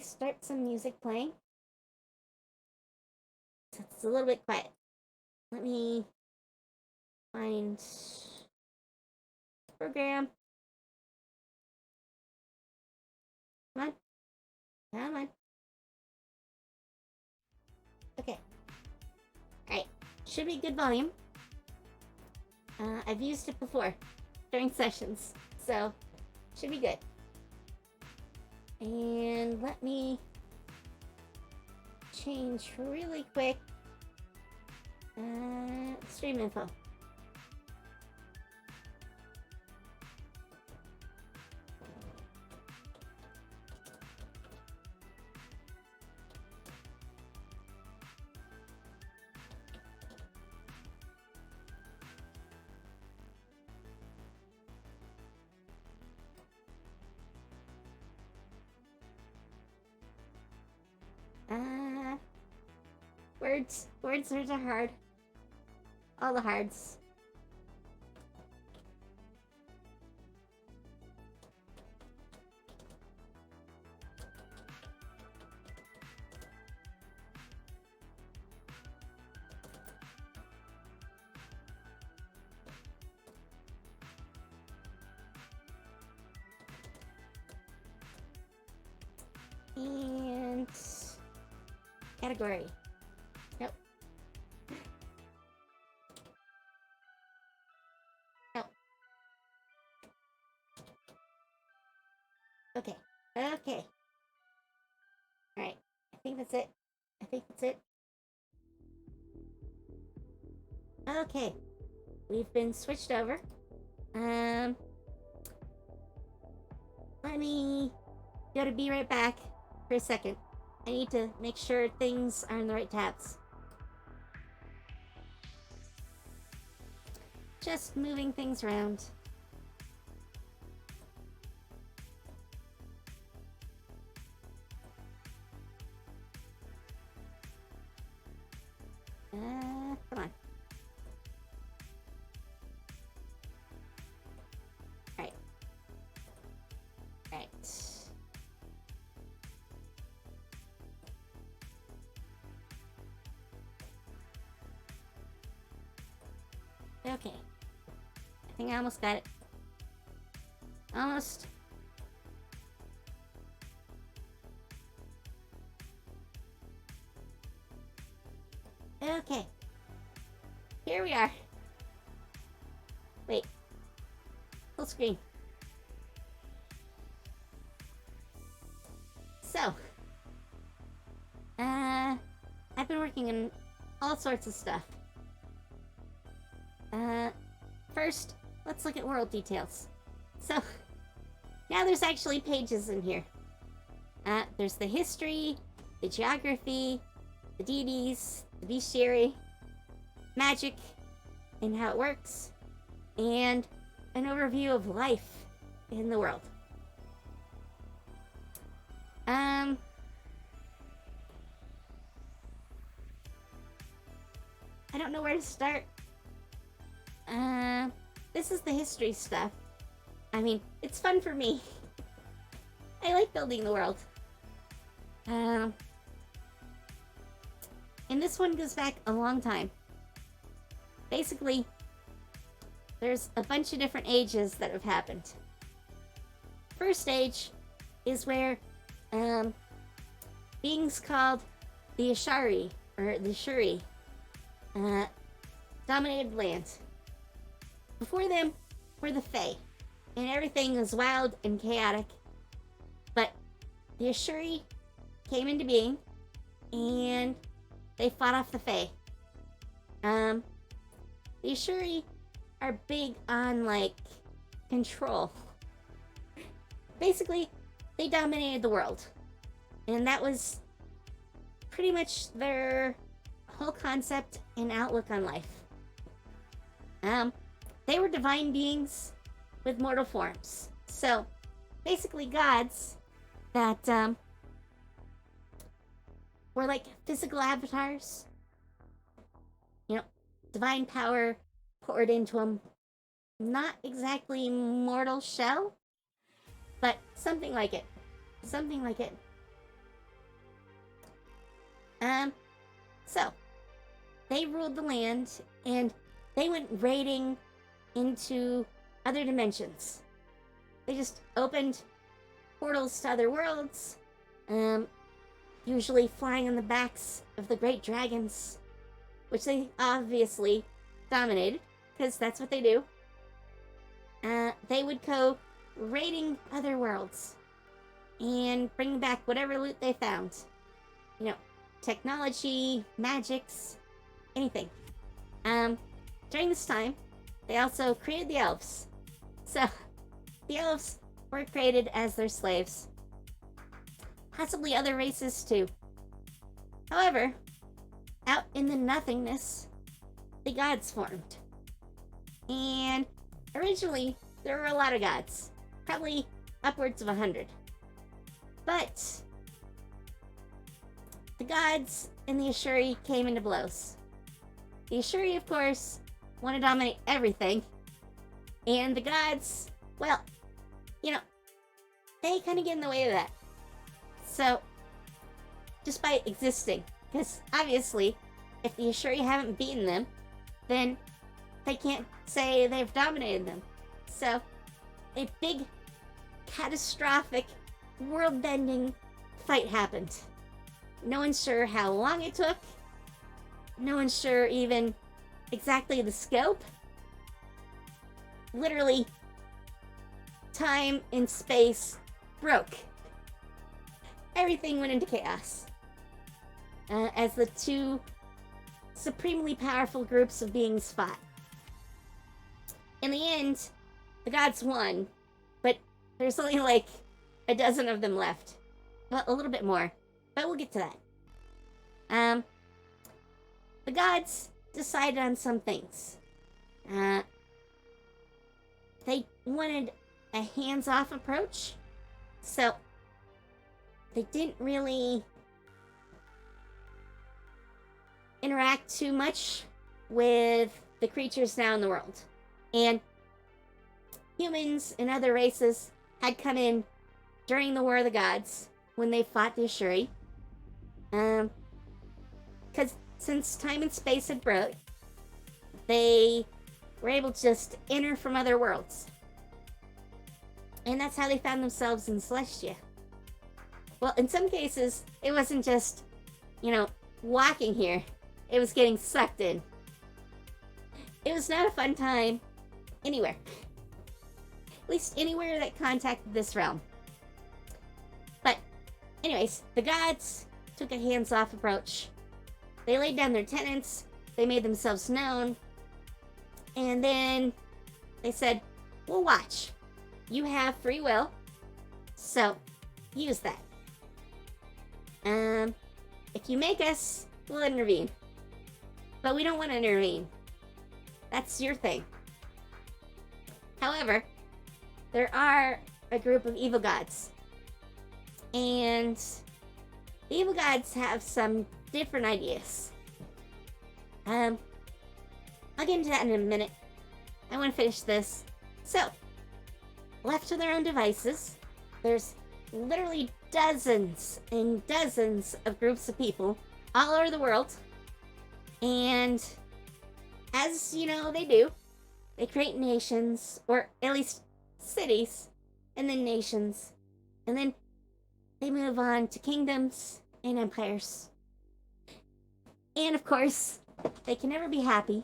start some music playing? It's a little bit quiet. Let me find program. Come on. Come on. Okay. Alright. Should be good volume. I've used it before during sessions, so should be good. And let me change really quick. Stream info. Words are hard. All the hards. And category. Nope. Nope. Okay. Okay. Alright. I think that's it. Okay. We've been switched over. Let me go to be right back for a second. I need to make sure things are in the right tabs. Just moving things around. Come on. Alright. Alright. Okay. I think I almost got it. Almost. Okay. Here we are. Wait. Full screen. So. I've been working on all sorts of stuff. First, let's look at world details. So, now there's actually pages in here. There's the history, the geography, the deities, the bestiary, magic, and how it works, and an overview of life in the world. I don't know where to start. This is the history stuff. I mean, it's fun for me. I like building the world. And this one goes back a long time. Basically, there's a bunch of different ages that have happened. First age is where beings called the Ashari, or the Shuri, dominated land. Before them were the Fae, and everything was wild and chaotic. But the Ashuri came into being, and they fought off the Fae. The Ashuri are big on, like, control. Basically, they dominated the world. And that was pretty much their whole concept and outlook on life. They were divine beings with mortal forms. So, basically gods that were like physical avatars. You know, divine power poured into them. Not exactly mortal shell, but something like it. Something like it. So they ruled the land, and they went raiding into other dimensions. They just opened portals to other worlds, usually flying on the backs of the great dragons, which they obviously dominated, because that's what they do. They would go raiding other worlds and bring back whatever loot they found. You know, technology, magics, anything. During this time, they also created the elves. So, the elves were created as their slaves. Possibly other races too. However, out in the nothingness, the gods formed. And originally, there were a lot of gods. Probably upwards of 100. But the gods and the Ashuri came into blows. The Ashuri, of course, want to dominate everything. And the gods, well, they kind of get in the way of that. So, just by existing, because obviously, if the Ashuri haven't beaten them, then they can't say they've dominated them. So, a big, catastrophic, world-bending fight happened. No one's sure how long it took. No one's sure even exactly the scope. Literally, time and space broke. Everything went into chaos. As the two supremely powerful groups of beings fought. In the end, the gods won, but there's only like a dozen of them left. Well, a little bit more, but we'll get to that. The gods decided on some things. They wanted a hands-off approach, so they didn't really interact too much with the creatures now in the world. And humans and other races had come in during the War of the Gods when they fought the Ashuri. Because since time and space had broke, they were able to just enter from other worlds. And that's how they found themselves in Celestia. Well, in some cases, it wasn't just, walking here. It was getting sucked in. It was not a fun time anywhere. At least anywhere that contacted this realm. But, anyways, the gods took a hands-off approach. They laid down their tenets. They made themselves known. And then they said, we'll watch. You have free will, so use that. If you make us, we'll intervene. But we don't want to intervene. That's your thing. However, there are a group of evil gods. And the evil gods have some different ideas. I'll get into that in a minute. I want to finish this. So, left to their own devices, there's literally dozens and dozens of groups of people all over the world. And as they do, they create nations, or at least cities, and then nations. And then they move on to kingdoms and empires. And of course, they can never be happy.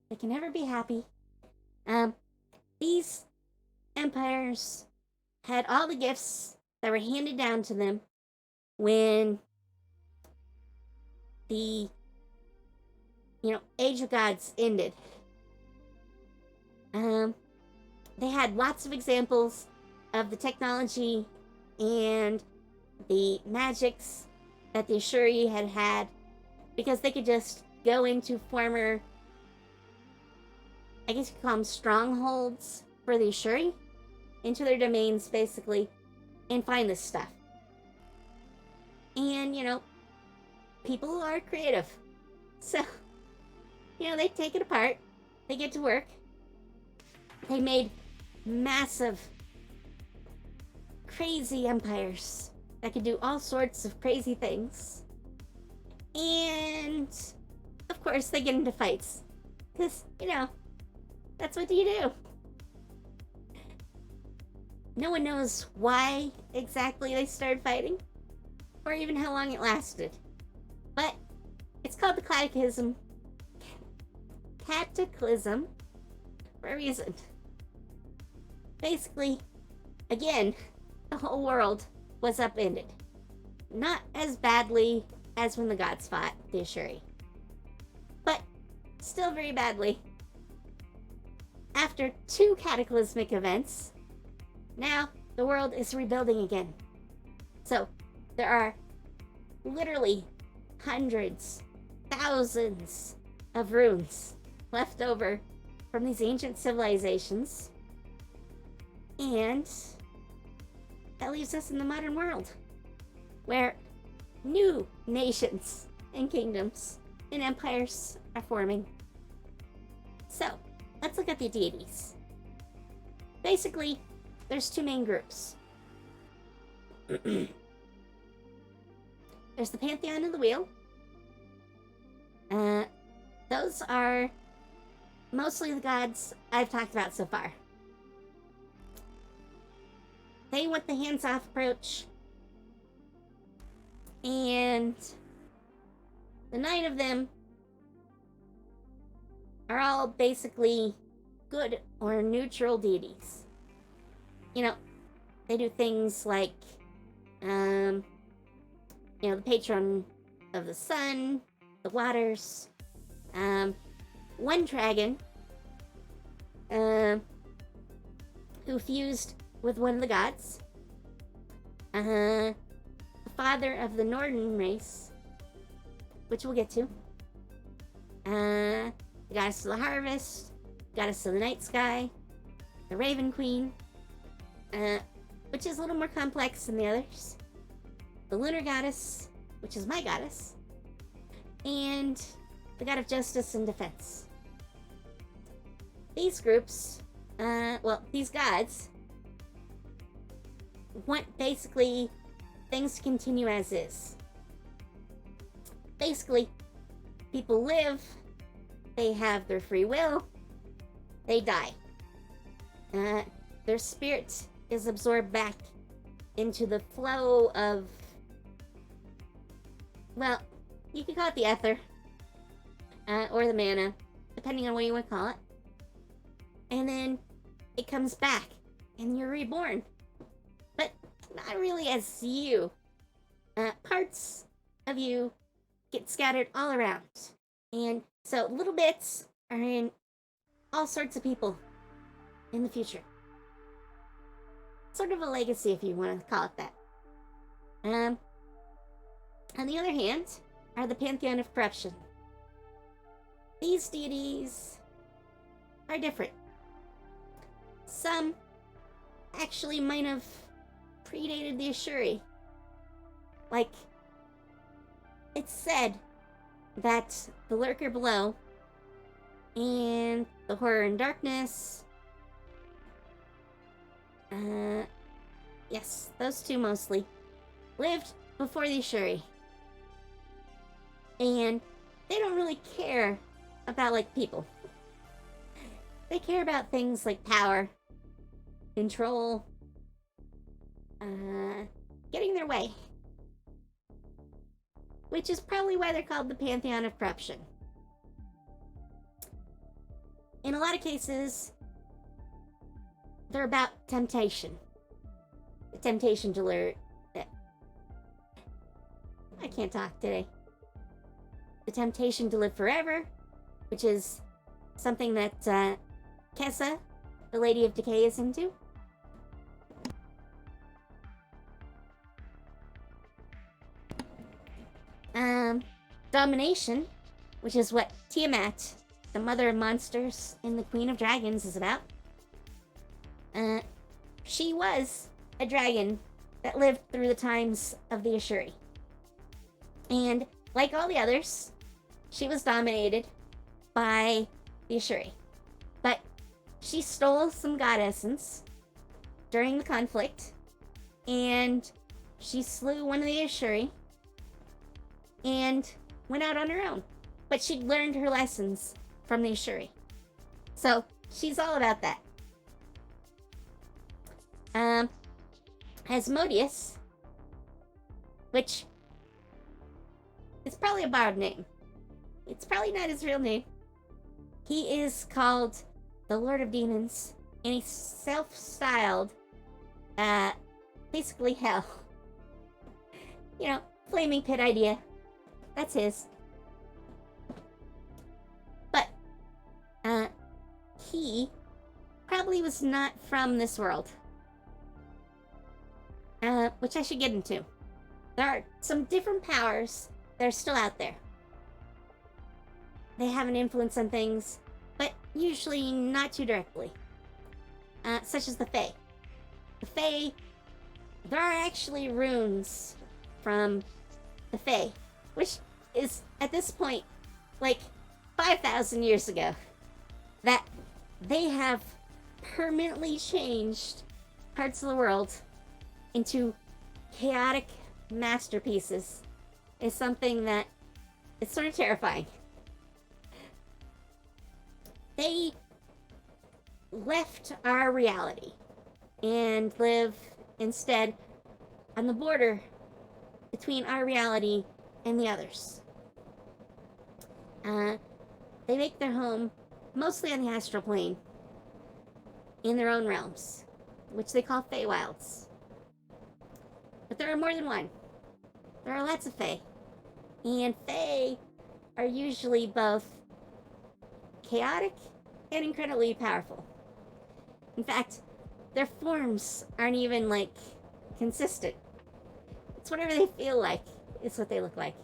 They can never be happy. These empires had all the gifts that were handed down to them when the Age of Gods ended. They had lots of examples of the technology and the magics that the Ashuri had because they could just go into former, I guess you could call them strongholds for the Ashuri, into their domains basically, and find this stuff. And, people are creative. So, they take it apart, they get to work, they made massive, crazy empires that could do all sorts of crazy things. And, of course, they get into fights. Because, that's what you do. No one knows why exactly they started fighting, or even how long it lasted. But it's called the Cataclysm for a reason. Basically, again, the whole world was upended. Not as badly as when the gods fought the Ashuri, but still very badly. After 2 cataclysmic events, now the world is rebuilding again. So there are literally hundreds, thousands of ruins left over from these ancient civilizations. And that leaves us in the modern world, where new nations and kingdoms and empires are forming. So, let's look at the deities. Basically, there's 2 main groups. There's the Pantheon of the Wheel. Those are mostly the gods I've talked about so far. They want the hands-off approach. And the 9 of them are all basically good or neutral deities. They do things like, the patron of the sun, the waters, one dragon, who fused with one of the gods, the father of the Northern race, which we'll get to, the goddess of the harvest, goddess of the night sky, the Raven Queen, which is a little more complex than the others, the lunar goddess, which is my goddess, and the god of justice and defense. These groups, these gods want basically things to continue as is. Basically, people live, they have their free will, they die. Their spirit is absorbed back into the flow of, you could call it the ether, or the mana, depending on what you want to call it. And then it comes back, and you're reborn. But not really as you. Parts of you get scattered all around. And so little bits are in all sorts of people in the future. Sort of a legacy, if you want to call it that. On the other hand, are the Pantheon of Corruption. These deities are different. Some actually might have predated the Ashuri. Like, it's said that the Lurker Below and the Horror and Darkness, yes, those 2 mostly, lived before the Ashuri. And they don't really care about, people. They care about things like power, control, getting their way. Which is probably why they're called the Pantheon of Corruption. In a lot of cases, they're about temptation. The temptation to lure... I can't talk today. The temptation to live forever, which is something that Kessa, the Lady of Decay, is into. Domination, which is what Tiamat, the mother of monsters and the queen of dragons, is about. She was a dragon that lived through the times of the Ashuri. And like all the others, she was dominated by the Ashuri. But she stole some god essence during the conflict, and she slew one of the Ashuri, and went out on her own. But she'd learned her lessons from the Ashuri. So she's all about that. Asmodeus, which is probably a borrowed name. It's probably not his real name. He is called the Lord of Demons, and he's self-styled, basically hell. You know, flaming pit idea. That's his. But, he probably was not from this world. Which I should get into. There are some different powers that are still out there. They have an influence on things, but usually not too directly. Such as the Fae. The Fae, there are actually runes from the Fae, which is, at this point, like 5,000 years ago, that they have permanently changed parts of the world into chaotic masterpieces. Is something that is sort of terrifying. They left our reality and live instead on the border between our reality and the others. They make their home mostly on the astral plane in their own realms, which they call Feywilds. But there are more than one. There are lots of Fae. And Fae are usually both chaotic and incredibly powerful. In fact, their forms aren't even, like, consistent. It's whatever they feel like is what they look like.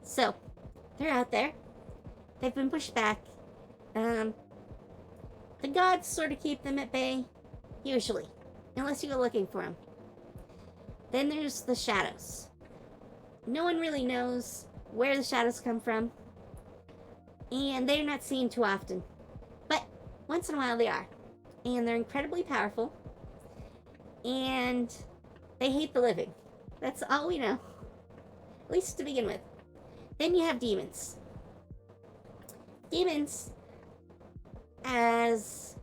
So, they're out there. They've been pushed back. The gods sort of keep them at bay, usually, unless you go looking for them. Then there's the shadows. No one really knows where the shadows come from, and they're not seen too often. But once in a while they are. And they're incredibly powerful, and they hate the living. That's all we know. At least to begin with. Then you have demons. Demons, as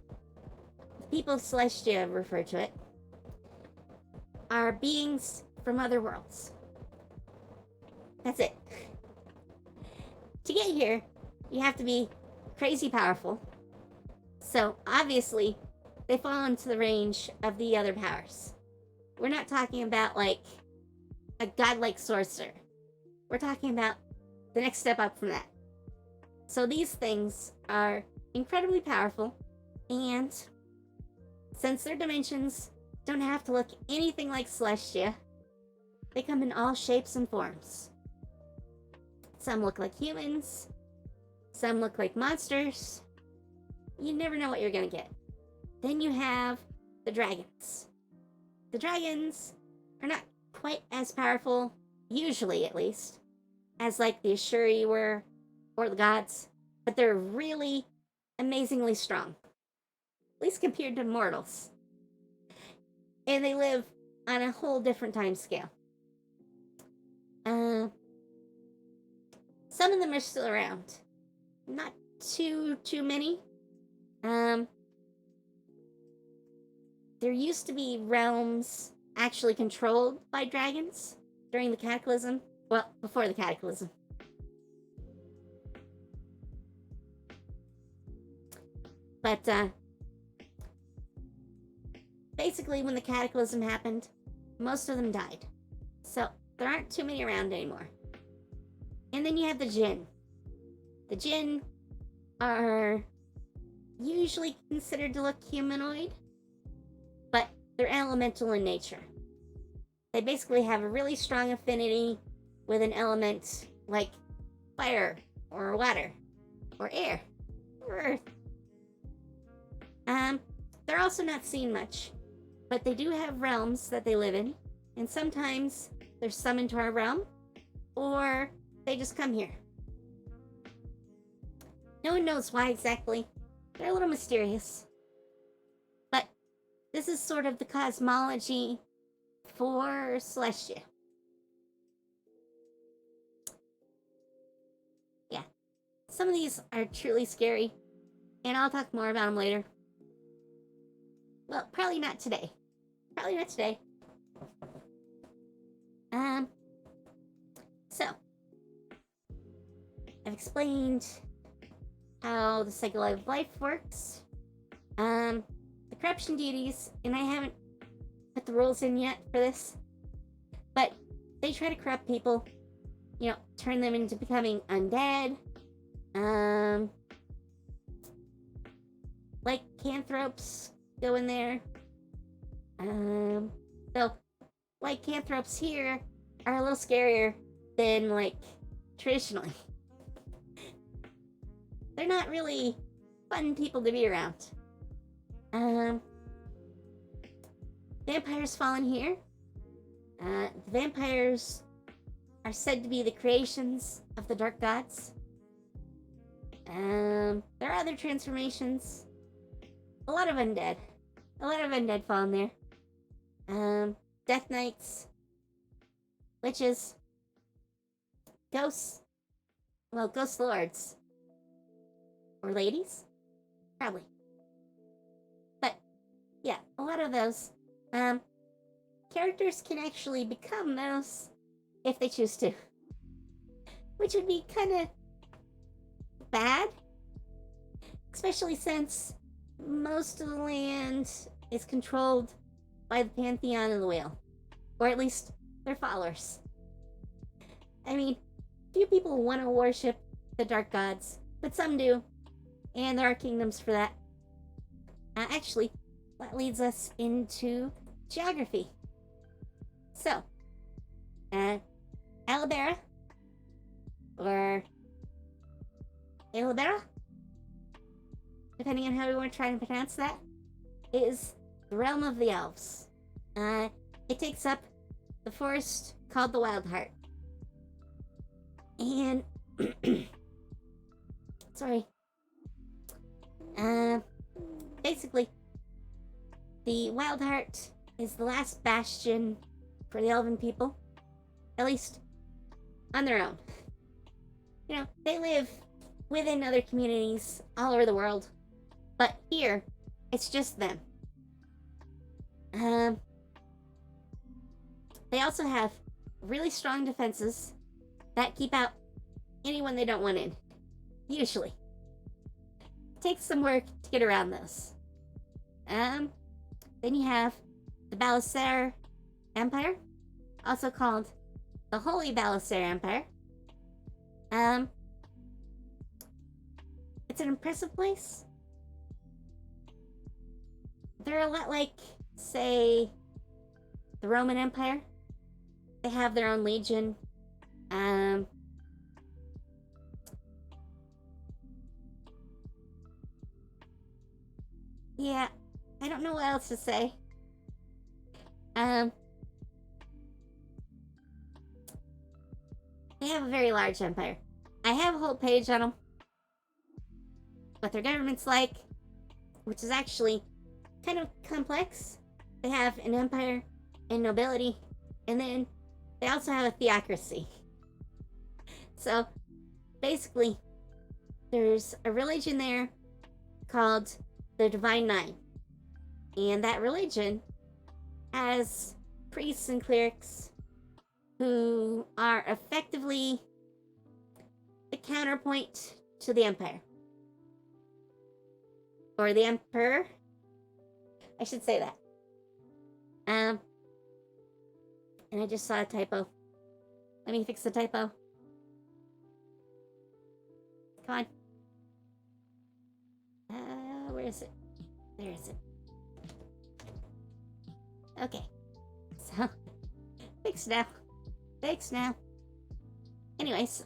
the people of Celestia refer to it, are beings from other worlds. That's it. To get here, you have to be crazy powerful. So, obviously, they fall into the range of the other powers. We're not talking about, like, a godlike sorcerer. We're talking about the next step up from that. So these things are incredibly powerful, and since their dimensions don't have to look anything like Celestia, they come in all shapes and forms. Some look like humans, some look like monsters. You never know what you're gonna get. Then you have the dragons. The dragons are not quite as powerful, usually at least, as like the Ashuri were, or the gods, but they're really amazingly strong. At least compared to mortals. And they live on a whole different time scale. Some of them are still around. Not too many. There used to be realms actually controlled by dragons during the Cataclysm. Well, before the Cataclysm. But, basically, when the Cataclysm happened, most of them died. So, there aren't too many around anymore. And then you have the Jinn. The Jinn are usually considered to look humanoid, but they're elemental in nature. They basically have a really strong affinity with an element like fire, or water, or air, or earth. They're also not seen much, but they do have realms that they live in, and sometimes they're summoned to our realm, or they just come here. No one knows why exactly. They're a little mysterious. But this is sort of the cosmology for Celestia. some of these are truly scary, and I'll talk more about them later. Well, probably not today. Probably not today. So, I've explained how the cycle of life works. The corruption deities, and I haven't put the rules in yet for this, but they try to corrupt people, turn them into becoming undead. Like lycanthropes go in there. So lycanthropes here are a little scarier than traditionally. They're not really fun people to be around. Vampires fall in here. The vampires are said to be the creations of the dark gods. There are other transformations. A lot of undead fall in there. Death Knights, witches, ghosts, ghost lords, or ladies, probably. But yeah, a lot of those. Characters can actually become those if they choose to, which would be kind of bad, especially since most of the land is controlled by the Pantheon of the Whale, or at least their followers. I mean, few people want to worship the dark gods, but some do, and there are kingdoms for that. Actually, that leads us into geography. So, Alabera, or Alabera, depending on how we want to try and pronounce that, is the realm of the elves. It takes up the forest called the Wild Heart. And, sorry. Basically, the Wild Heart is the last bastion for the elven people, at least on their own. They live within other communities all over the world, but here, it's just them. They also have really strong defenses that keep out anyone they don't want in, usually. It takes some work to get around those. Then you have the Balasar Empire, also called the Holy Balasar Empire. It's an impressive place. They're a lot like, say, the Roman Empire. They have their own legion. Yeah, I don't know what else to say. They have a very large empire. I have a whole page on them. What their government's like, which is actually kind of complex. They have an empire and nobility, and then they also have a theocracy. So, basically, there's a religion there called the Divine Nine. And that religion has priests and clerics who are effectively the counterpoint to the empire. Or the emperor. I should say that. And I just saw a typo. Let me fix the typo. Come on. Where is it? There is it. Okay. So, fixed now. Anyways,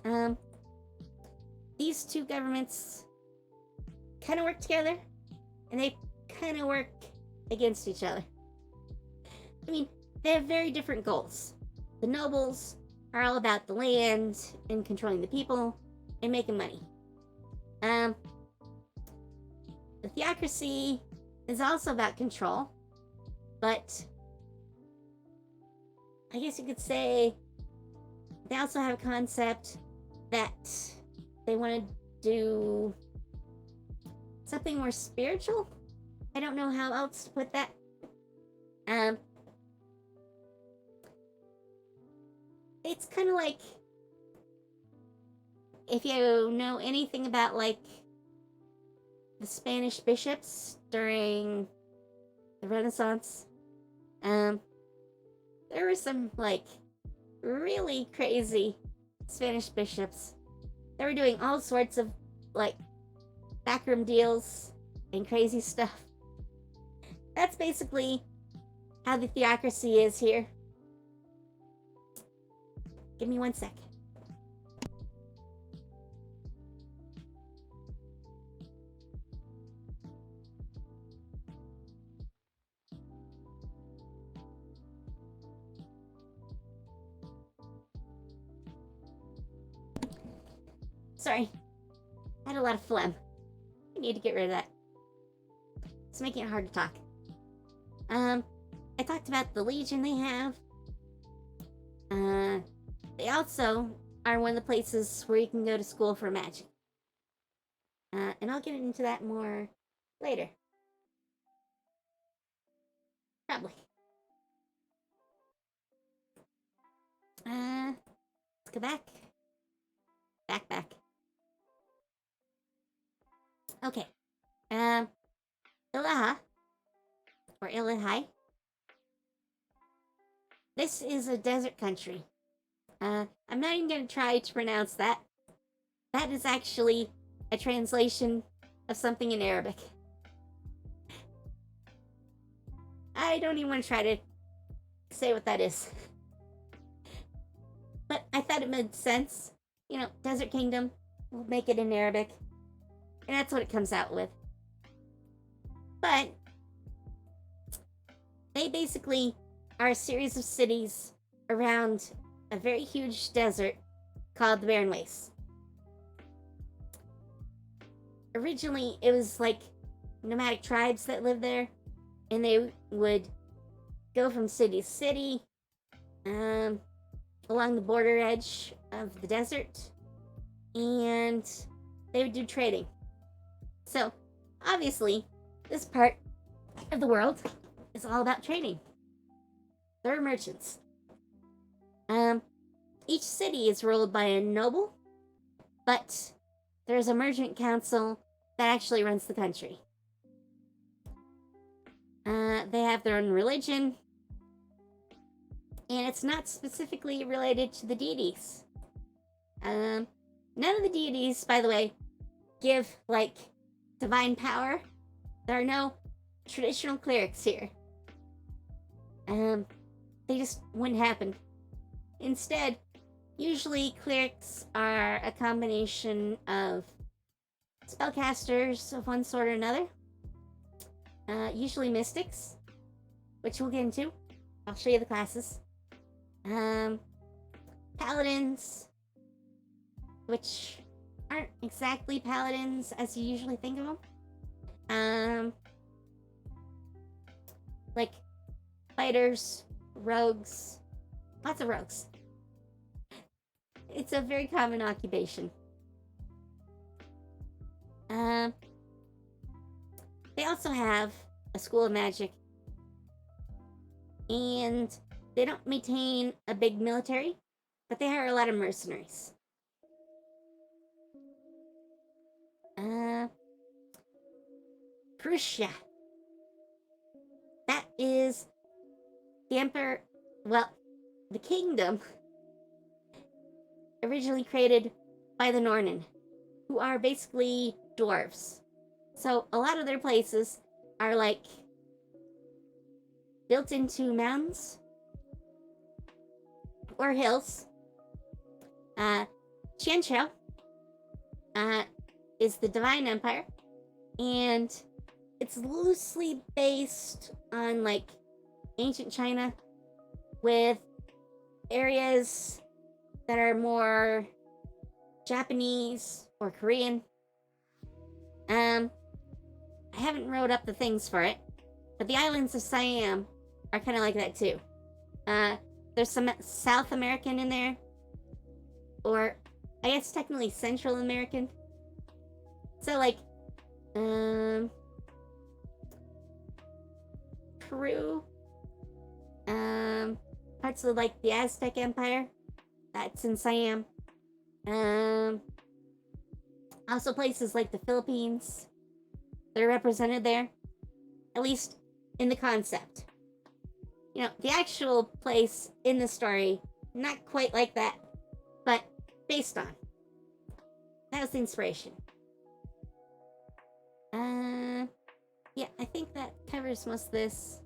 these two governments kind of work together, and they kind of work against each other. I mean, they have very different goals. The nobles are all about the land and controlling the people and making money. The theocracy is also about control, but I guess you could say they also have a concept that they want to do something more spiritual. I don't know how else to put that. It's kind of like if you know anything about like the Spanish bishops during the Renaissance. There were some like really crazy Spanish bishops. They were doing all sorts of like backroom deals and crazy stuff. That's basically how the theocracy is here. Give me 1 sec. Sorry, I had a lot of phlegm. I need to get rid of that. It's making it hard to talk. I talked about the Legion they have. They also are one of the places where you can go to school for magic. And I'll get into that more later. Probably. Let's go back. Back. Okay. Ilaha, or Illahai. This is a desert country. I'm not even going to try to pronounce that. That is actually a translation of something in Arabic. I don't even want to try to say what that is. But I thought it made sense. You know, Desert Kingdom, we'll make it in Arabic. And that's what it comes out with. But they basically are a series of cities around a very huge desert called the Barren Wastes. Originally, it was like nomadic tribes that lived there, and they would go from city to city along the border edge of the desert, and they would do trading. So, obviously, this part of the world is all about trading. They're merchants. Each city is ruled by a noble, but there's a merchant council that actually runs the country. They have their own religion, and it's not specifically related to the deities. None of the deities, by the way, give, like, divine power. There are no traditional clerics here. They just wouldn't happen. Instead, usually clerics are a combination of spellcasters of one sort or another. Usually mystics, which we'll get into. I'll show you the classes. Paladins, which aren't exactly paladins as you usually think of them. Like fighters, rogues, lots of rogues. It's a very common occupation. They also have a school of magic, and they don't maintain a big military, but they hire a lot of mercenaries. Prussia. That is the emperor, well, the kingdom originally created by the Nornen, who are basically dwarves. So a lot of their places are like built into mountains or hills. Qianzhou is the Divine Empire, and it's loosely based on like ancient China with areas that are more Japanese or Korean. I haven't wrote up the things for it, but the islands of Siam are kind of like that too. There's some South American in there, or I guess technically Central American. So, like, Peru, parts of, like, the Aztec Empire, that's in Siam. Also places like the Philippines, they're represented there, at least in the concept. You know, the actual place in the story, not quite like that, but based on. That was the inspiration. Yeah, I think that covers most of this.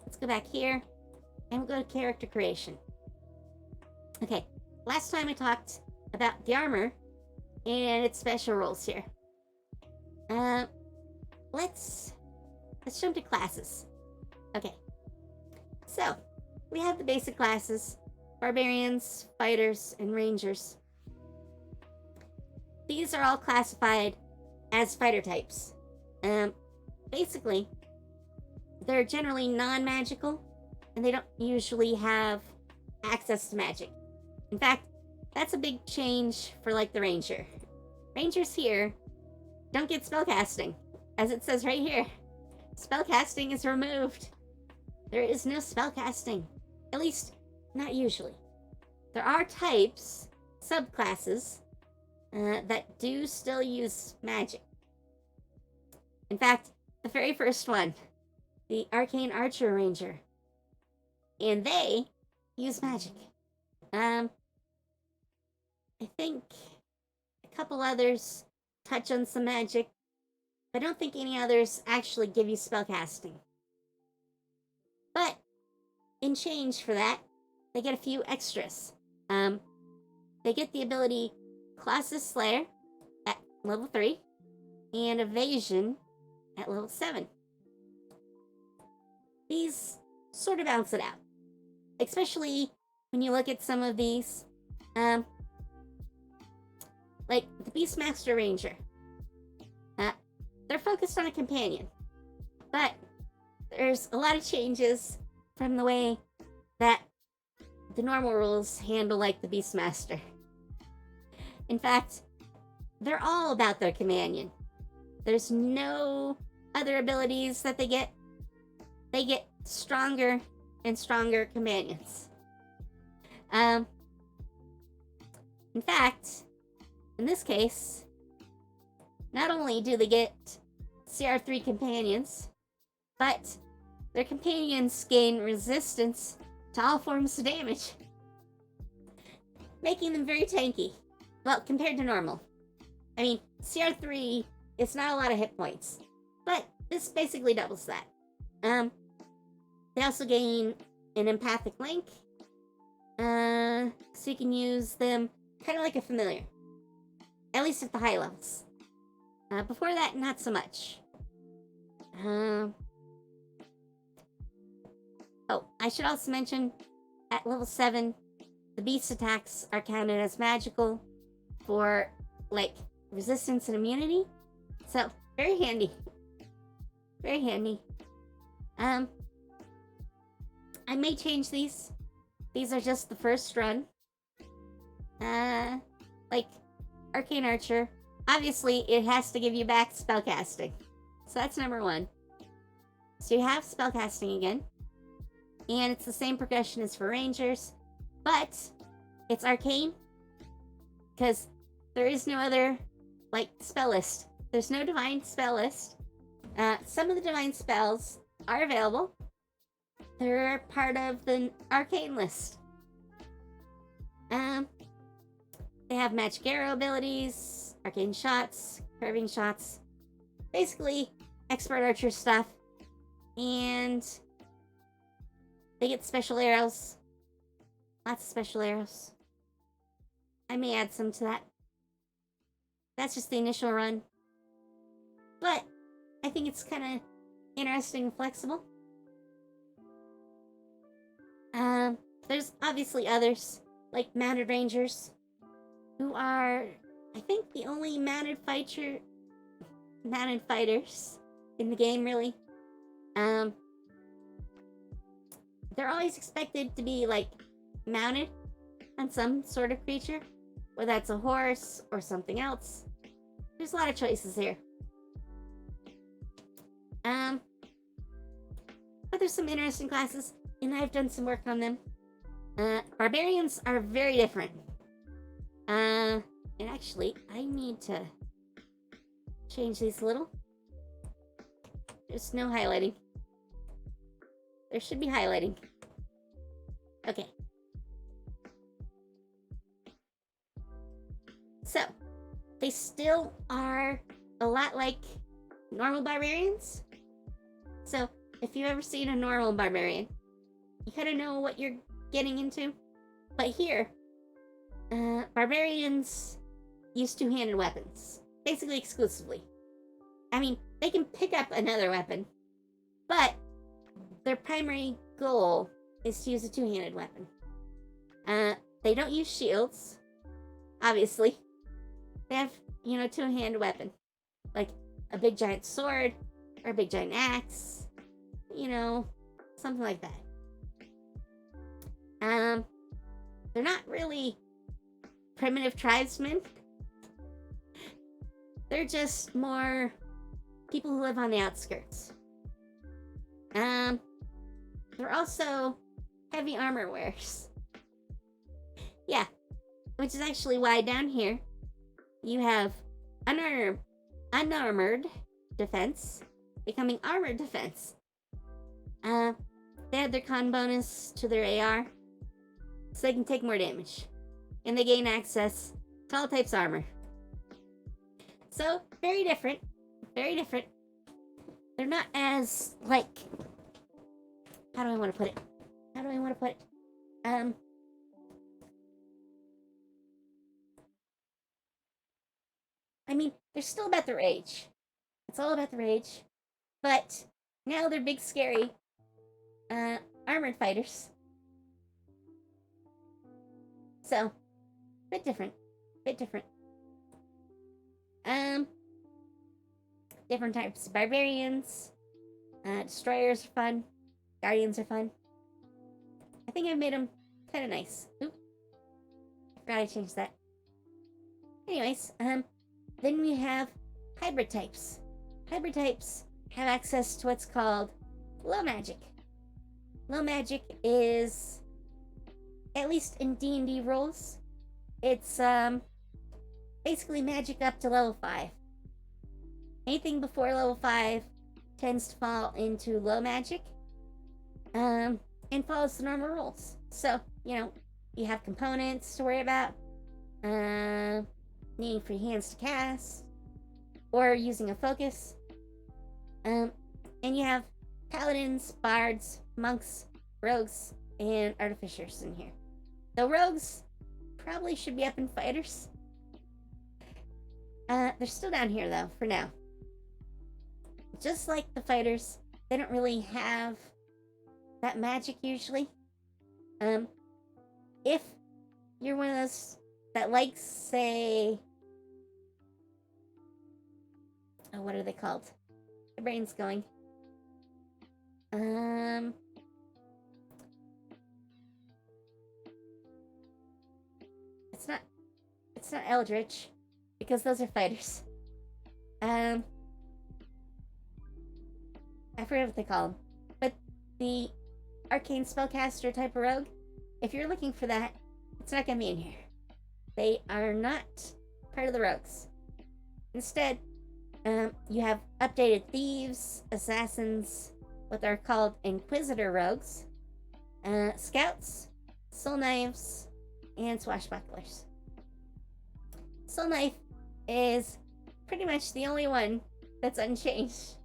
Let's go back here, and we'll go to character creation. Okay, last time I talked about the armor and its special rules here. Let's jump to classes. Okay, so we have the basic classes: barbarians, fighters, and rangers. These are all classified as fighter types. Basically, they're generally non-magical, and they don't usually have access to magic. In fact, that's a big change for, like, the ranger. Rangers here don't get spellcasting, as it says right here. Spellcasting is removed. There is no spellcasting, at least not usually. There are types, subclasses, that do still use magic. In fact, the very first one, the Arcane Archer Ranger, and they use magic. I think a couple others touch on some magic, but I don't think any others actually give you spellcasting. But in change for that, they get a few extras. They get the ability Colossus Slayer at level 3 and Evasion at level 7. These sort of balance it out, especially when you look at some of these, like the Beastmaster Ranger. They're focused on a companion, but there's a lot of changes from the way that the normal rules handle, like the Beastmaster. In fact, they're all about their companion. There's no other abilities that they get. They get stronger and stronger companions. In fact, in this case, not only do they get CR3 companions, but their companions gain resistance to all forms of damage, making them very tanky. Well, compared to normal. I mean, CR3 is not a lot of hit points, but this basically doubles that. They also gain an empathic link, so you can use them kind of like a familiar, at least at the high levels. Before that, not so much. Oh, I should also mention, at level 7, the beast attacks are counted as magical for, like, resistance and immunity. So, very handy. Very handy. I may change these. These are just the first run. Like, Arcane Archer. Obviously, it has to give you back spellcasting. So that's number 1. So you have spellcasting again. And it's the same progression as for Rangers. But it's arcane. Because there is no other, like, spell list. There's no divine spell list. Some of the divine spells are available. They're part of the arcane list. They have magic arrow abilities, arcane shots, curving shots, basically expert archer stuff, and they get special arrows. Lots of special arrows. I may add some to that. That's just the initial run. But I think it's kind of interesting and flexible. There's obviously others, like mounted rangers, who are, I think, the only mounted fighters in the game, really. They're always expected to be, like, mounted on some sort of creature, whether that's a horse or something else. there's a lot of choices here. But there's some interesting classes, and I've done some work on them. Barbarians are very different. And actually, I need to change these a little. There's no highlighting. There should be highlighting. Okay. So, they still are a lot like normal barbarians. So, if you've ever seen a normal barbarian, you kind of know what you're getting into. But here, barbarians use two-handed weapons, basically exclusively. I mean, they can pick up another weapon, but their primary goal is to use a two-handed weapon. They don't use shields, obviously. They have, a two-handed weapon, like a big giant sword or a big giant axe, something like that. They're not really primitive tribesmen. They're just more people who live on the outskirts. They're also heavy armor wearers. Yeah, which is actually why down here you have unarmored defense becoming armored defense. They add their con bonus to their AR, so they can take more damage, and they gain access to all types of armor. So, very different. Very different. They're not as, how do I want to put it? I mean, they're still about their age. It's all about their age. But now they're big, scary, armored fighters. So, bit different. Different types of barbarians. Destroyers are fun. Guardians are fun. I think I've made them kind of nice. Oop. Forgot I changed that. Anyways, then we have hybrid types. Hybrid types have access to what's called low magic. Low magic is, at least in D&D rules, it's basically magic up to level 5. Anything before level 5 tends to fall into low magic, and follows the normal rules. So, you have components to worry about, needing free hands to cast, or using a focus, and you have paladins, bards, monks, rogues, and artificers in here. The rogues probably should be up in fighters. They're still down here though, for now. Just like the fighters, they don't really have that magic usually. If you're one of those that likes, say, what are they called? My brain's going. It's not Eldritch, because those are fighters. I forget what they call them. But the arcane spellcaster type of rogue, if you're looking for that, it's not gonna be in here. They are not part of the rogues. Instead, you have updated thieves, assassins, what are called inquisitor rogues, scouts, soul knives, and swashbucklers. Soul knife is pretty much the only one that's unchanged.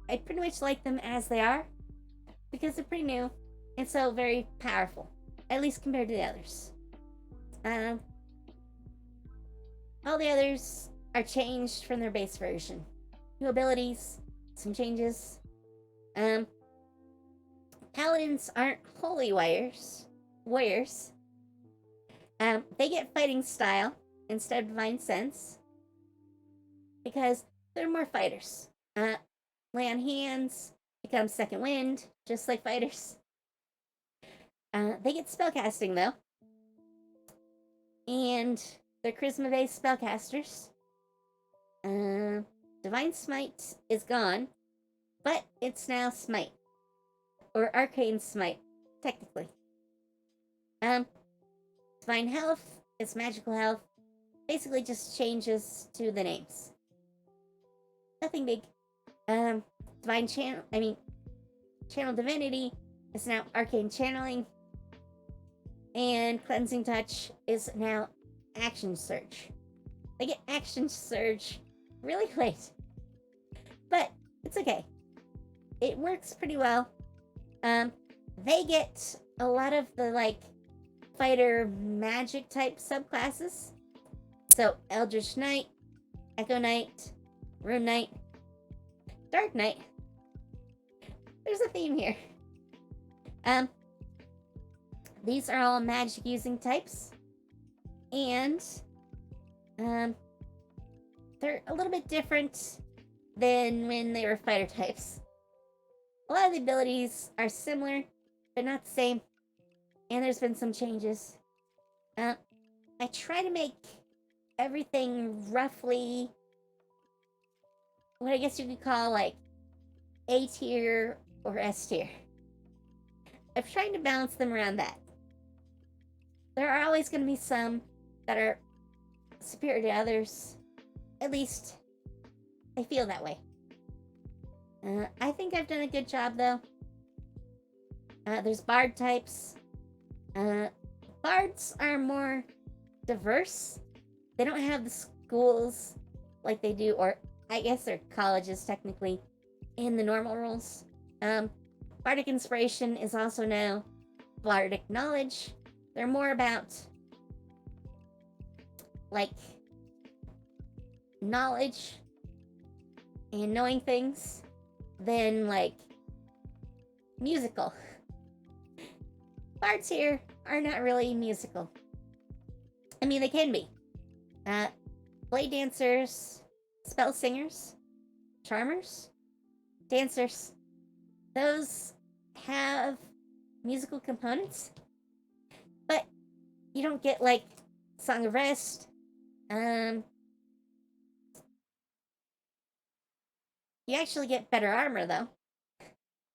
I pretty much like them as they are, because they're pretty new and so very powerful, at least compared to the others. All the others are changed from their base version. New abilities, some changes. Paladins aren't holy warriors. They get fighting style instead of divine sense, because they're more fighters. Lay on hands, become second wind, just like fighters. They get spellcasting though, and they're charisma-based spellcasters. Divine Smite is gone, but it's now Smite. Or Arcane Smite, technically. Divine Health is Magical Health. Basically just changes to the names. Nothing big. Channel Divinity is now Arcane Channeling. And Cleansing Touch is now Action Surge. They get Action Surge really late. But it's okay. It works pretty well. They get a lot of the, fighter magic type subclasses. So, Eldritch Knight, Echo Knight, Rune Knight, Dark Knight. There's a theme here. These are all magic using types. And, they're a little bit different than when they were fighter types. A lot of the abilities are similar, but not the same. And there's been some changes. I try to make everything roughly what I guess you could call A tier or S tier. I'm trying to balance them around that. There are always going to be some that are superior to others. At least, I feel that way. I think I've done a good job, though. There's bard types. Bards are more diverse. They don't have the schools like they do, or I guess they're colleges, technically, in the normal rules. Bardic Inspiration is also now Bardic Knowledge. They're more about, knowledge and knowing things than, musical. Bards here are not really musical. I mean, they can be. Blade dancers, spell singers, charmers, dancers. Those have musical components, but you don't get Song of Rest. You actually get better armor though.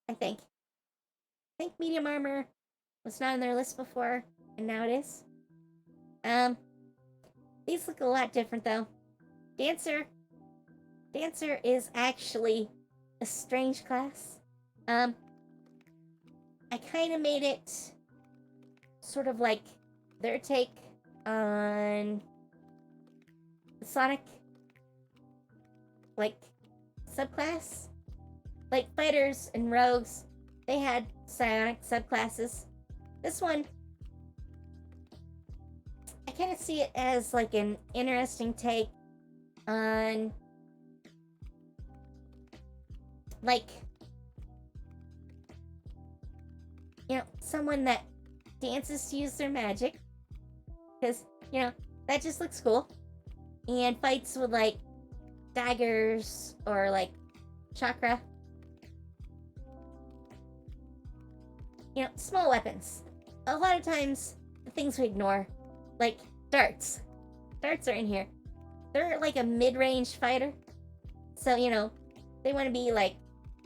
I think medium armor was not on their list before, and now it is. These look a lot different though. Dancer is actually a strange class. I kind of made it sort of like their take on Sonic, subclass. Fighters and rogues, they had psionic subclasses. This one, I kind of see it as an interesting take on someone that dances to use their magic, because that just looks cool, and fights with daggers or chakra, small weapons. A lot of times the things we ignore, darts are in here. They're a mid-range fighter, so they want to be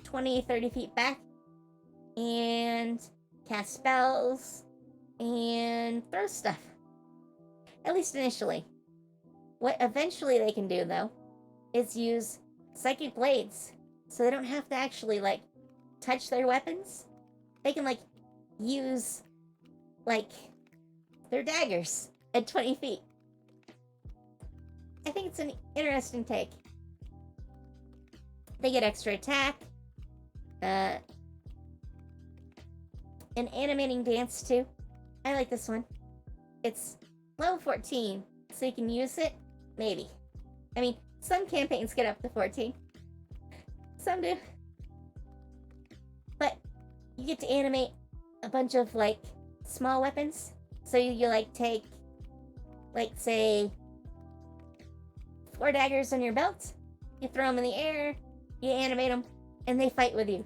20-30 feet back and cast spells and throw stuff, at least initially. What eventually they can do though is use psychic blades, so they don't have to actually touch their weapons. They can use their daggers at 20 feet. I think it's an interesting take. They get extra attack, an animating dance too. I like this one. It's level 14, so you can use it, maybe. I mean, some campaigns get up to 14. Some do. But you get to animate a bunch of small weapons. So you take say 4 daggers on your belt, you throw them in the air, you animate them, and they fight with you.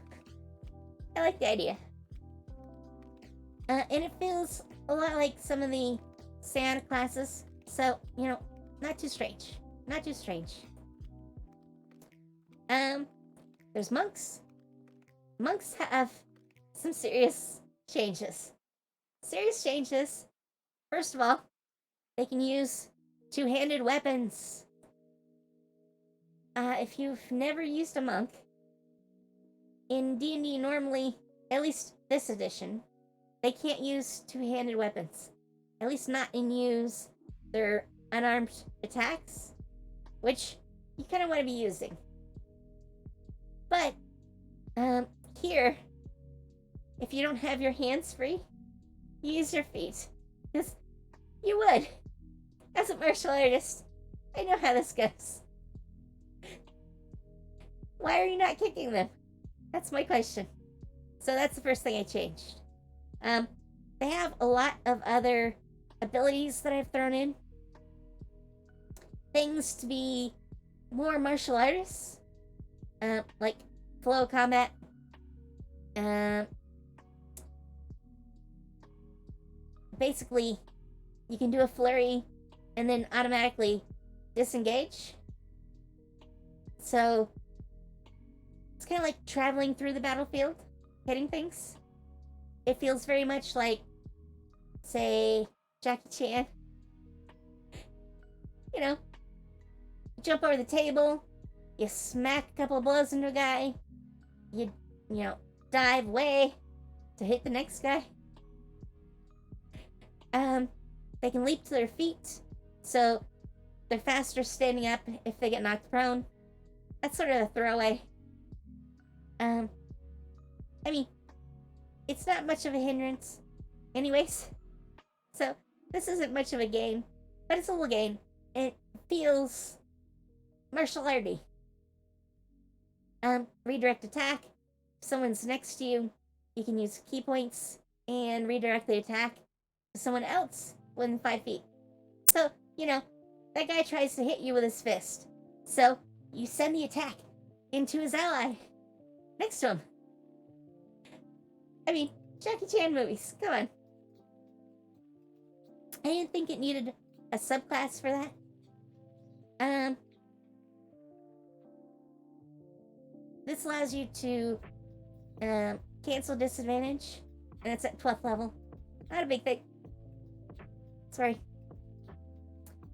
I like the idea. And it feels a lot like some of the psionic classes, so not too strange. There's monks. Monks have some serious changes. Serious changes. First of all, they can use two-handed weapons. If you've never used a monk, in D&D normally, at least this edition, they can't use two-handed weapons. At least not in use their unarmed attacks, which you kind of want to be using. But, here, if you don't have your hands free, you use your feet. Because you would. As a martial artist, I know how this goes. Why are you not kicking them? That's my question. So that's the first thing I changed. They have a lot of other abilities that I've thrown in. Things to be more martial artists. Like flow combat. Basically, you can do a flurry and then automatically disengage. So it's kind of like traveling through the battlefield, hitting things. It feels very much like, say, Jackie Chan. You know, you jump over the table, you smack a couple of blows into a guy, you dive way to hit the next guy. They can leap to their feet, so they're faster standing up if they get knocked prone. That's sort of a throwaway. I mean, it's not much of a hindrance anyways. So, this isn't much of a gain, but it's a little gain. It feels martial arty. Redirect attack. If someone's next to you, you can use key points and redirect the attack to someone else within 5 feet. So, that guy tries to hit you with his fist. So, you send the attack into his ally next to him. I mean, Jackie Chan movies, come on. I didn't think it needed a subclass for that. This allows you to cancel disadvantage, and it's at 12th level. Not a big thing. Sorry.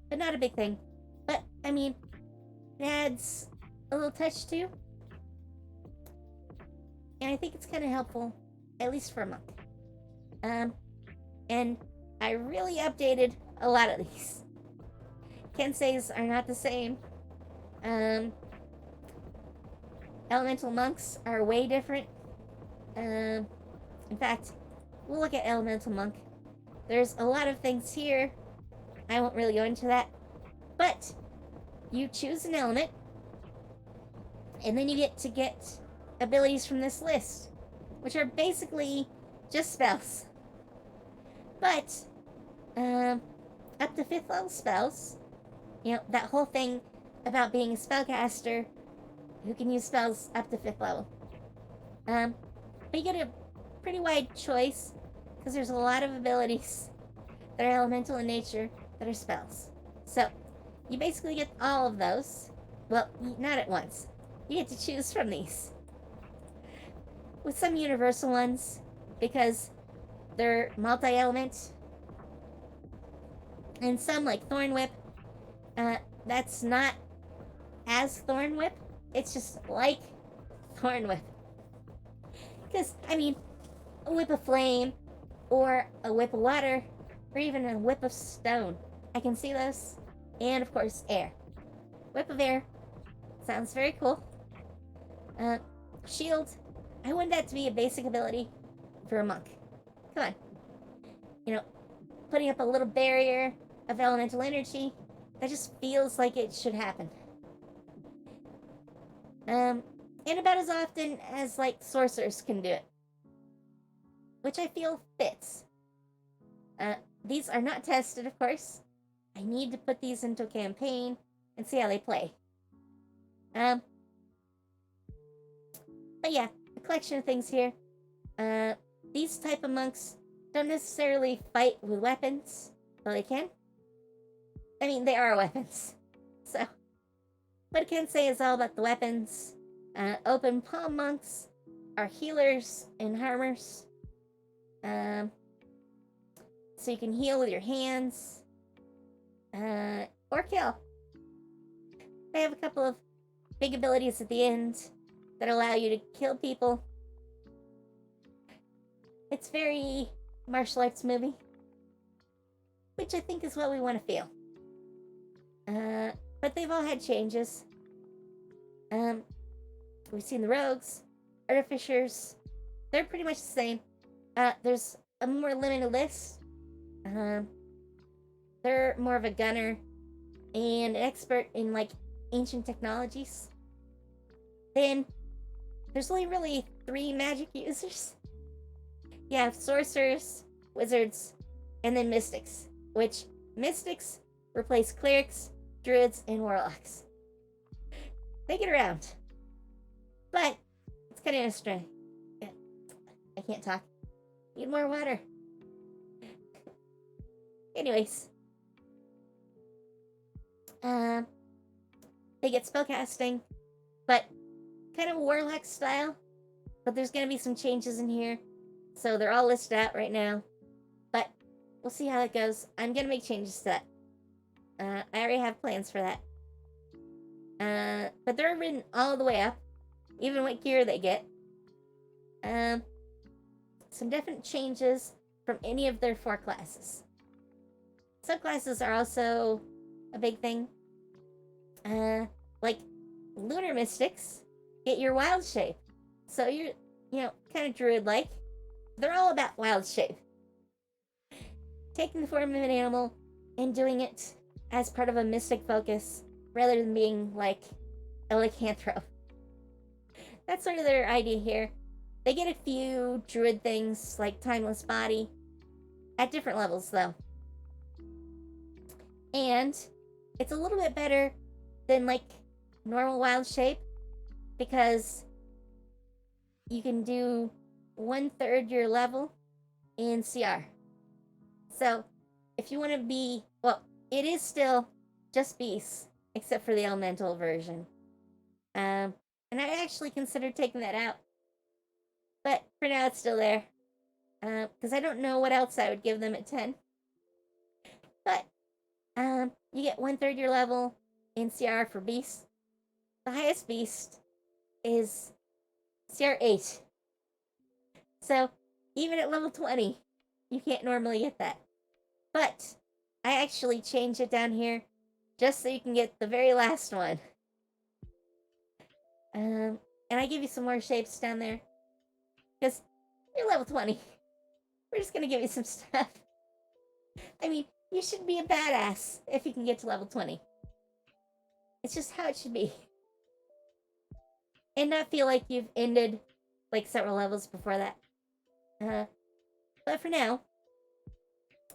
But not a big thing. But, I mean, it adds a little touch too. And I think it's kind of helpful, at least for a monk. And I really updated a lot of these. Kenseis are not the same. Elemental monks are way different. In fact, we'll look at elemental monk. There's a lot of things here. I won't really go into that. But you choose an element, and then you get to get abilities from this list, which are basically just spells. But up to 5th level spells, that whole thing about being a spellcaster who can use spells up to 5th level. But you get a pretty wide choice, because there's a lot of abilities that are elemental in nature that are spells. So, you basically get all of those. Well, not at once. You get to choose from these. With some universal ones, because they're multi-element. And some, like Thorn Whip, that's not as Thorn Whip. It's just like Thorn Whip. Because, I mean, a whip of flame, or a whip of water, or even a whip of stone. I can see those. And, of course, air. Whip of air. Sounds very cool. Shield. I want that to be a basic ability for a monk. Come on. Putting up a little barrier of elemental energy. That just feels like it should happen. And about as often as, sorcerers can do it. Which I feel fits. These are not tested, of course. I need to put these into a campaign and see how they play. But yeah, a collection of things here. These type of monks don't necessarily fight with weapons, though they can. I mean, they are weapons. So, what I can say is all about the weapons Open palm monks are healers and harmers. So you can heal with your hands. Or kill. They have a couple of big abilities at the end that allow you to kill people. It's very martial arts movie, which I think is what we want to feel. But they've all had changes. We've seen the rogues, artificers. They're pretty much the same. There's a more limited list. They're more of a gunner and an expert in like ancient technologies. Then there's only really 3 magic users. You have sorcerers, wizards, and then mystics, which mystics replace clerics, druids, and warlocks. They get around. But it's kind of interesting. Yeah, I can't talk. Need more water. Anyways. They get spellcasting, but kind of warlock style. But there's going to be some changes in here. So they're all listed out right now. But we'll see how it goes. I'm going to make changes to that. I already have plans for that. But they're written all the way up. Even what gear they get. Some definite changes from any of their 4 classes. Subclasses are also a big thing. Like lunar mystics get your wild shape. So you're, kind of druid-like. They're all about wild shape. Taking the form of an animal and doing it as part of a mystic focus rather than being like a lycanthrope. That's sort of their idea here. They get a few druid things like timeless body at different levels though. And it's a little bit better than like normal wild shape because you can do 1/3 your level in CR. So if you want to be, it is still just beasts except for the elemental version. And I actually considered taking that out. But for now it's still there. Because I don't know what else I would give them at 10. But you get 1/3 your level in CR for beasts. The highest beast is CR 8. So even at level 20, you can't normally get that. But I actually changed it down here just so you can get the very last one. And I give you some more shapes down there. Because you're level 20. We're just going to give you some stuff. I mean, you should be a badass if you can get to level 20. It's just how it should be. And not feel like you've ended like several levels before that. But for now,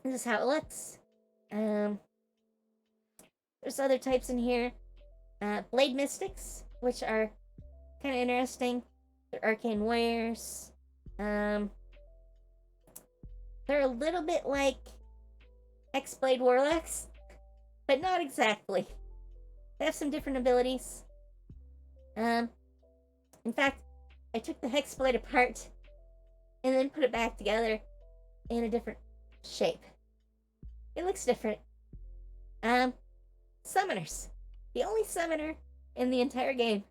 this is how it looks. There's other types in here. Blade Mystics, which are kind of interesting. They're arcane warriors. They're a little bit like Hexblade Warlocks, but not exactly. They have some different abilities. In fact, I took the Hexblade apart and then put it back together in a different shape. It looks different. Summoners. The only summoner in the entire game.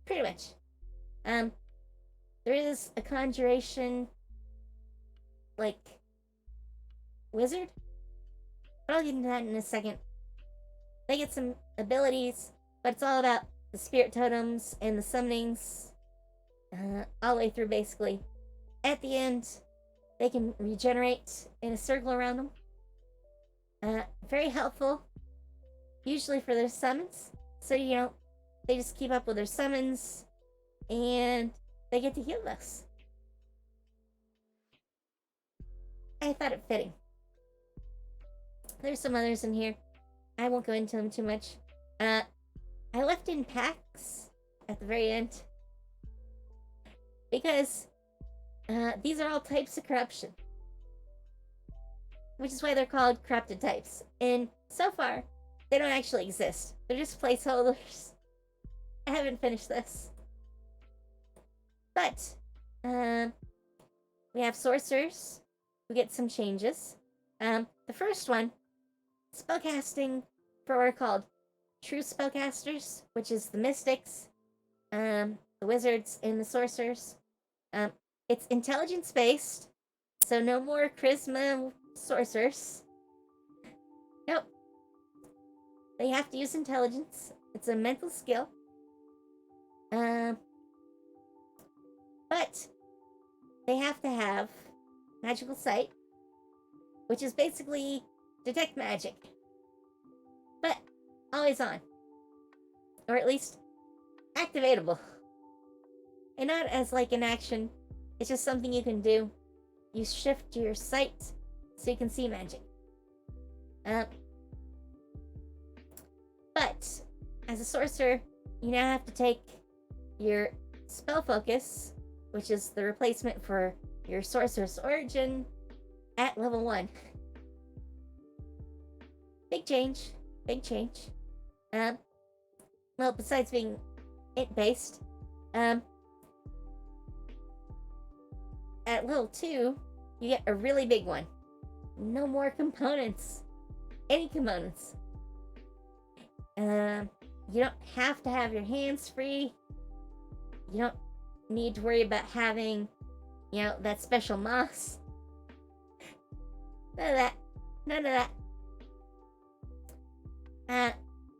Pretty much. There is a conjuration, like, wizard. But I'll get into that in a second. They get some abilities, but it's all about the spirit totems and the summonings. All the way through, basically. At the end, they can regenerate in a circle around them. Very helpful. Usually for their summons. So, they just keep up with their summons. And they get to heal those. I thought it fitting. There's some others in here. I won't go into them too much. I left in packs at the very end. Because these are all types of corruption. Which is why they're called corrupted types. And so far, they don't actually exist. They're just placeholders. I haven't finished this. But, we have sorcerers who get some changes. The first one, spellcasting for what are called true spellcasters, which is the mystics, the wizards, and the sorcerers. It's intelligence based, so no more charisma sorcerers. Nope. They have to use intelligence. It's a mental skill. But they have to have magical sight, which is basically detect magic, but always on, or at least activatable, and not as like an action. It's just something you can do. You shift your sight so you can see magic. But as a sorcerer, you now have to take your spell focus, which is the replacement for your sorcerer's origin, at level 1. Big change. Big change. Well, besides being int-based, at level 2, you get a really big one. No more components. Any components. You don't have to have your hands free. You don't need to worry about having, that special moss. None of that. None of that.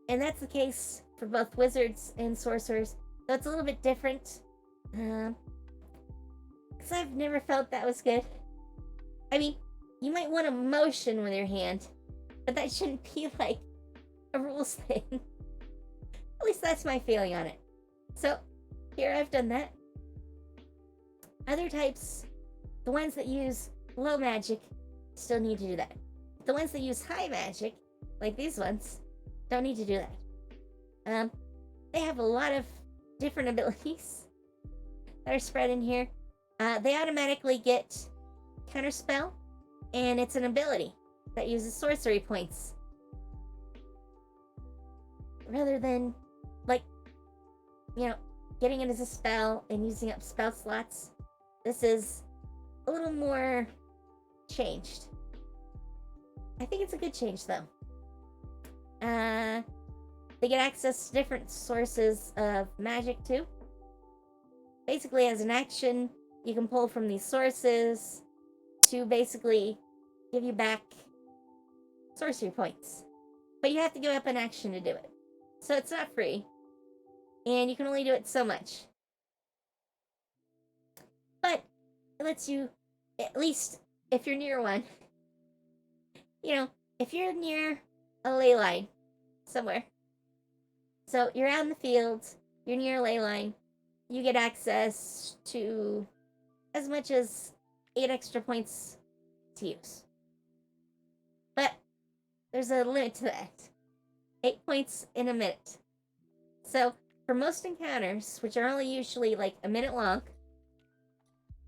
And that's the case for both wizards and sorcerers. So it's a little bit different. Because I've never felt that was good. I mean, you might want to motion with your hand, but that shouldn't be like a rules thing. At least that's my feeling on it. So, here I've done that. Other types, the ones that use low magic, still need to do that. The ones that use high magic, like these ones, don't need to do that. They have a lot of different abilities that are spread in here. They automatically get counterspell, and it's an ability that uses sorcery points. Rather than, getting it as a spell and using up spell slots, this is a little more changed. I think it's a good change, though. They get access to different sources of magic, too. Basically, as an action, you can pull from these sources to basically give you back sorcery points. But you have to give up an action to do it. So it's not free. And you can only do it so much. But it lets you, at least if you're near one, if you're near a ley line somewhere, so you're out in the field, you're near a ley line, you get access to as much as 8 extra points to use. But there's a limit to that. 8 points in a minute. So, for most encounters, which are only usually like a minute long,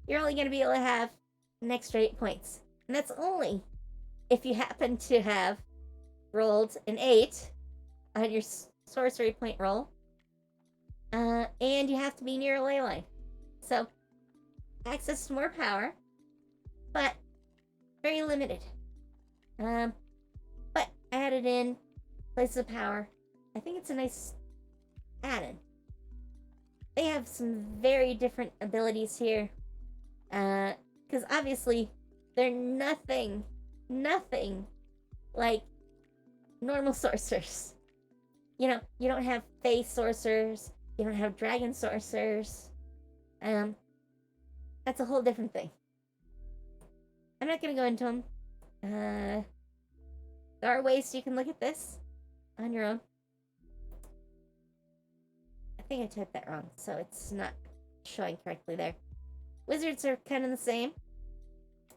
you're only going to be able to have an extra 8 points. And that's only if you happen to have rolled an 8 on your sorcery point roll. And you have to be near a ley line. So, access to more power, but very limited. But added in places of power. I think it's a nice add-in. They have some very different abilities here. Because obviously, they're nothing like normal sorcerers. You don't have fae sorcerers. You don't have dragon sorcerers. That's a whole different thing. I'm not going to go into them. There are ways you can look at this on your own. I think I typed that wrong, so it's not showing correctly there. Wizards are kind of the same.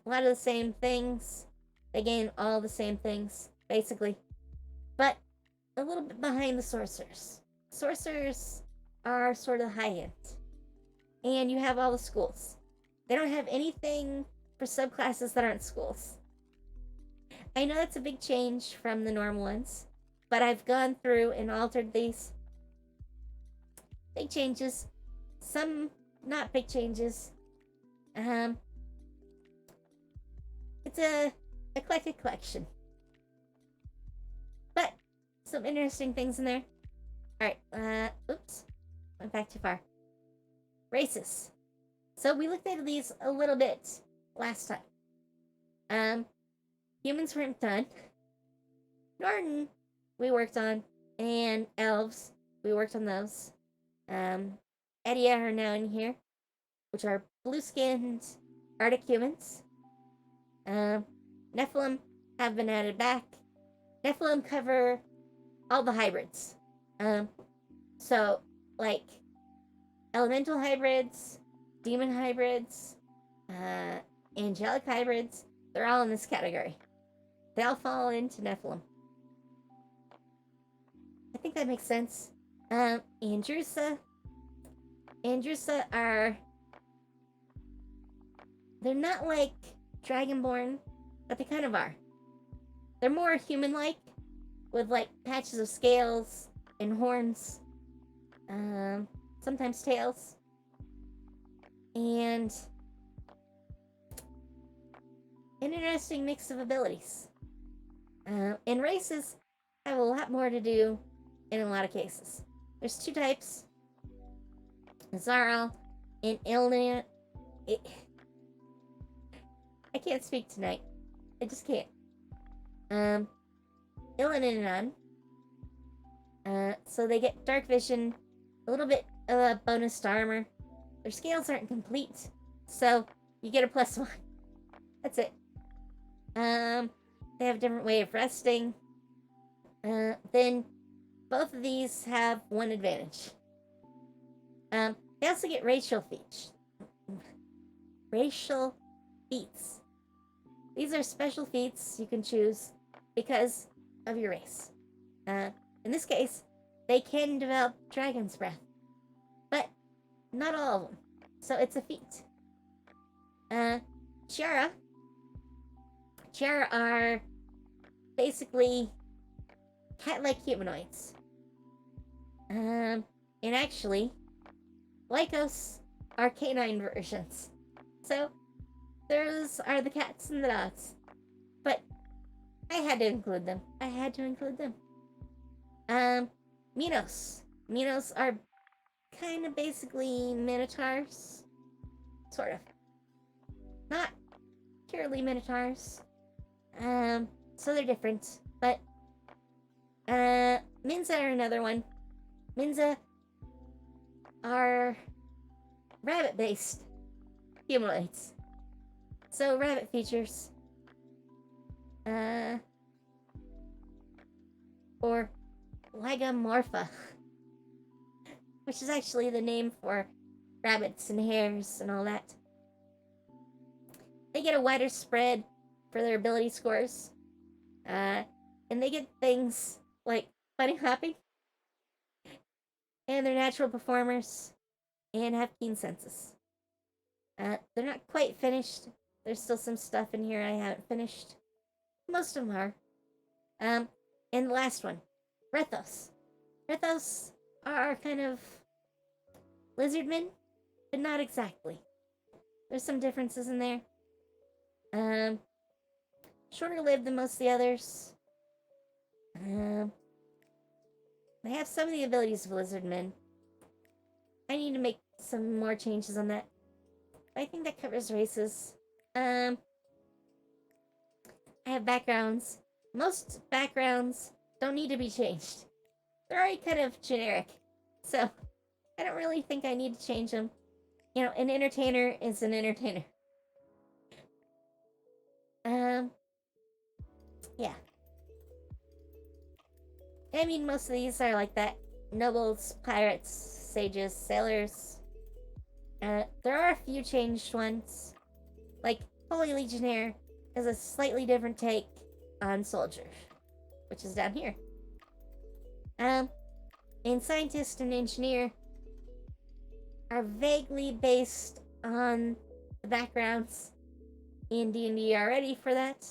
A lot of the same things. They gain all the same things, basically. But a little bit behind the sorcerers. Sorcerers are sort of high end. And you have all the schools. They don't have anything for subclasses that aren't schools. I know that's a big change from the normal ones, but I've gone through and altered these. big changes, some not big changes. It's a eclectic collection, but some interesting things in there. All right. Oops, went back too far. Races. So we looked at these a little bit last time. Humans weren't done. Norton, we worked on, and elves, we worked on those. Edia are now in here, which are blue-skinned Arctic humans. Nephilim have been added back. Nephilim cover all the hybrids. So, like, elemental hybrids, demon hybrids, angelic hybrids, they're all in this category. They all fall into Nephilim. I think that makes sense. Andrusa are... They're not like Dragonborn, but they kind of are. They're more human-like, with like patches of scales and horns. Sometimes tails. And an interesting mix of abilities. And races have a lot more to do in a lot of cases. There's two types. Zarl and Ilnian. I can't speak tonight. I just can't. Ilnian. So they get dark vision, a little bit of bonus to armor. Their scales aren't complete, so you get a +1. That's it. They have a different way of resting. Then both of these have one advantage. They also get racial feats. Racial feats. These are special feats you can choose because of your race. In this case, they can develop dragon's breath, but not all of them. So it's a feat. Chiara are basically cat-like humanoids. And actually, Lycos are canine versions. So those are the cats and the dogs. But I had to include them. Minos. Minos are kind of basically minotaurs. Sort of. Not purely minotaurs. So they're different. But Minza are another one. Minza are rabbit-based humanoids. So rabbit features. Or Lagomorpha, which is actually the name for rabbits and hares and all that. They get a wider spread for their ability scores. And they get things like bunny hopping. And they're natural performers and have keen senses. They're not quite finished. There's still some stuff in here I haven't finished. Most of them are. And the last one, Rethos. Rethos are kind of lizardmen, but not exactly. There's some differences in there. Shorter lived than most of the others. They have some of the abilities of lizardmen. I need to make some more changes on that. But I think that covers races. I have backgrounds. Most backgrounds don't need to be changed. They're already kind of generic. So, I don't really think I need to change them. You know, an entertainer is an entertainer. Yeah. I mean, most of these are like that. Nobles, pirates, sages, sailors. There are a few changed ones. Like, Holy Legionnaire is a slightly different take on soldier, which is down here. And scientist and engineer are vaguely based on the backgrounds in D&D already for that,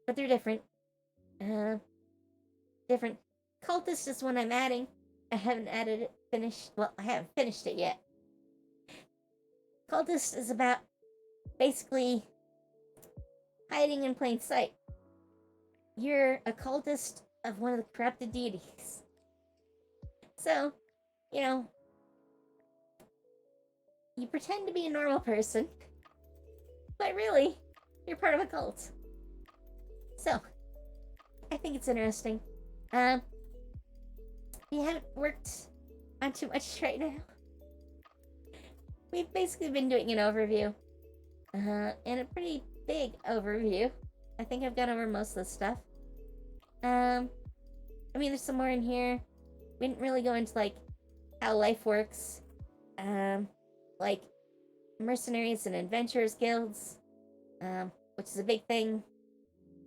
but they're different. Different. Cultist is one I'm adding. I haven't added it finished. Well, I haven't finished it yet. Cultist is about basically hiding in plain sight. You're a cultist of one of the corrupted deities. So, you know, you pretend to be a normal person, but really, you're part of a cult. So, I think it's interesting. We haven't worked on too much right now. We've basically been doing an overview. And a pretty big overview. I think I've gone over most of the stuff. I mean, there's some more in here. We didn't really go into, like, how life works. Like, mercenaries and adventurers guilds. Which is a big thing.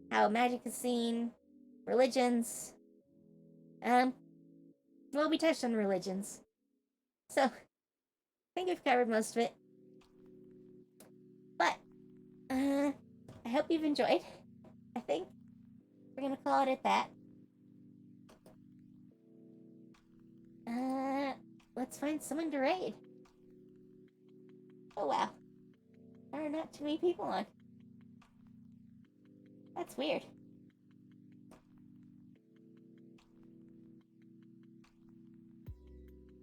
How magic is seen. Religions. Well, we touched on religions. So, I think we've covered most of it. But, I hope you've enjoyed. I think we're gonna call it at that. Let's find someone to raid. Oh wow. There are not too many people on. That's weird.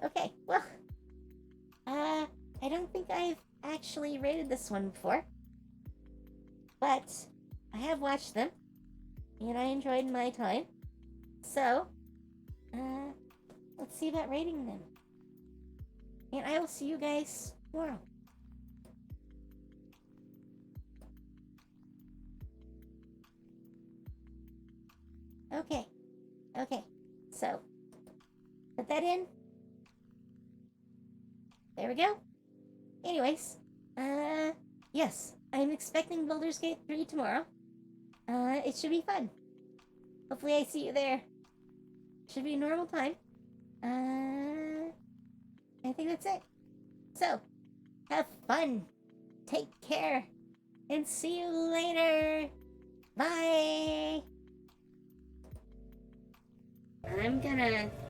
Okay, well, I don't think I've actually rated this one before. But I have watched them, and I enjoyed my time. So, let's see about rating them. And I will see you guys tomorrow. Okay, so, put that in. There we go. Anyways, yes, I'm expecting Baldur's Gate 3 tomorrow. It should be fun. Hopefully I see you there. Should be normal time. I think that's it. So, have fun. Take care. And see you later. Bye. I'm gonna